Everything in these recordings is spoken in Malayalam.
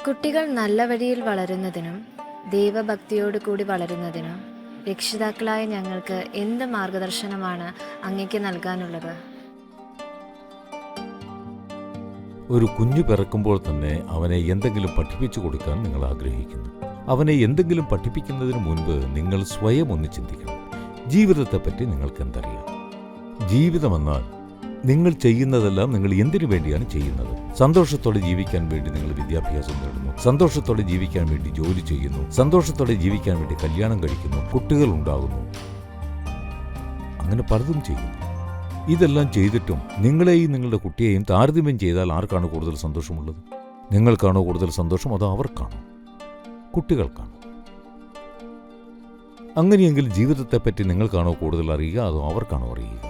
കുട്ടികൾ നല്ല വഴിയിൽ വളരുന്നതിനും ദൈവഭക്തിയോടു കൂടി വളരുന്നതിനും രക്ഷിതാക്കളായ ഞങ്ങൾക്ക് എന്ത് മാർഗദർശനമാണ് അങ്ങയ്ക്ക് നൽകാനുള്ളത്? ഒരു കുഞ്ഞു പിറക്കുമ്പോൾ തന്നെ അവനെ എന്തെങ്കിലും പഠിപ്പിച്ചു കൊടുക്കാൻ നിങ്ങൾ ആഗ്രഹിക്കുന്നു. അവനെ എന്തെങ്കിലും പഠിപ്പിക്കുന്നതിന് മുൻപ് നിങ്ങൾ സ്വയം ഒന്ന് ചിന്തിക്കണം. ജീവിതത്തെപ്പറ്റി നിങ്ങൾക്ക് എന്തറിയാം? ജീവിതമെന്നാൽ നിങ്ങൾ ചെയ്യുന്നതെല്ലാം നിങ്ങൾ എന്തിനു വേണ്ടിയാണ് ചെയ്യുന്നത്? സന്തോഷത്തോടെ ജീവിക്കാൻ വേണ്ടി നിങ്ങൾ വിദ്യാഭ്യാസം നേടുന്നു, സന്തോഷത്തോടെ ജീവിക്കാൻ വേണ്ടി ജോലി ചെയ്യുന്നു, സന്തോഷത്തോടെ ജീവിക്കാൻ വേണ്ടി കല്യാണം കഴിക്കുന്നു, കുട്ടികൾ ഉണ്ടാകുന്നു, അങ്ങനെ പലതും ചെയ്യുന്നു. ഇതെല്ലാം ചെയ്തിട്ടും നിങ്ങളെയും നിങ്ങളുടെ കുട്ടിയെയും താരതമ്യം ചെയ്താൽ ആർക്കാണ് കൂടുതൽ സന്തോഷമുള്ളത്? നിങ്ങൾക്കാണോ കൂടുതൽ സന്തോഷം, അതോ അവർക്കാണോ? കുട്ടികൾക്കാണോ? അങ്ങനെയെങ്കിൽ ജീവിതത്തെപ്പറ്റി നിങ്ങൾക്കാണോ കൂടുതൽ അറിയുക, അതോ അവർക്കാണോ അറിയുക?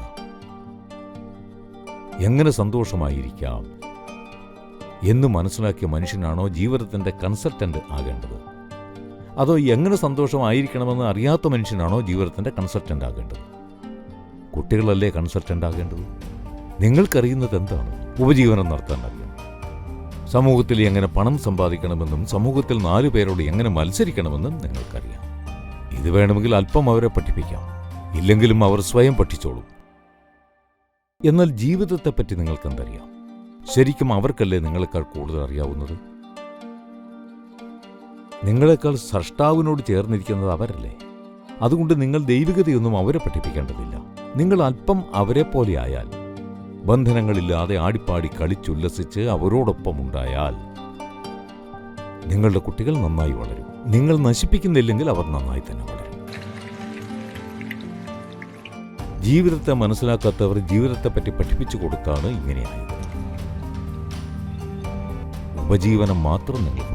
എങ്ങനെ സന്തോഷമായിരിക്കാം എന്ന് മനസ്സിലാക്കിയ മനുഷ്യനാണോ ജീവിതത്തിൻ്റെ കൺസൾട്ടൻ്റ് ആകേണ്ടത്, അതോ എങ്ങനെ സന്തോഷമായിരിക്കണമെന്ന് അറിയാത്ത മനുഷ്യനാണോ ജീവിതത്തിൻ്റെ കൺസൾട്ടൻ്റ് ആകേണ്ടത്? കുട്ടികളല്ലേ കൺസൾട്ടൻ്റ് ആകേണ്ടത്. നിങ്ങൾക്കറിയുന്നത് എന്താണ്? ഉപജീവനം നടത്താൻ അറിയാം. സമൂഹത്തിൽ എങ്ങനെ പണം സമ്പാദിക്കണമെന്നും സമൂഹത്തിൽ 4 പേരോട് എങ്ങനെ മത്സരിക്കണമെന്നും നിങ്ങൾക്കറിയാം. ഇത് വേണമെങ്കിൽ അല്പം അവരെ പഠിപ്പിക്കാം, ഇല്ലെങ്കിലും അവർ സ്വയം പഠിച്ചോളും. എന്നാൽ ജീവിതത്തെപ്പറ്റി നിങ്ങൾക്കെന്തറിയാം? ശരിക്കും അവർക്കല്ലേ നിങ്ങളെക്കാൾ കൂടുതൽ അറിയാവുന്നത്? നിങ്ങളെക്കാൾ സ്രഷ്ടാവിനോട് ചേർന്നിരിക്കുന്നത് അവരല്ലേ. അതുകൊണ്ട് നിങ്ങൾ ദൈവികതയൊന്നും അവരെ പഠിപ്പിക്കേണ്ടതില്ല. നിങ്ങൾ അല്പം അവരെ പോലെ ആയാൽ, ബന്ധനങ്ങളില്ലാതെ ആടിപ്പാടി കളിച്ചുല്ലസിച്ച് അവരോടൊപ്പം ഉണ്ടായാൽ നിങ്ങളുടെ കുട്ടികൾ നന്നായി വളരും. നിങ്ങൾ നശിപ്പിക്കുന്നില്ലെങ്കിൽ അവർ നന്നായി തന്നെ വളരും. ജീവിതത്തെ മനസ്സിലാക്കാത്തവർ ജീവിതത്തെപ്പറ്റി പഠിപ്പിച്ചു കൊടുത്താണ് ഇങ്ങനെയായത്. ഉപജീവനം മാത്രം നിങ്ങൾക്ക്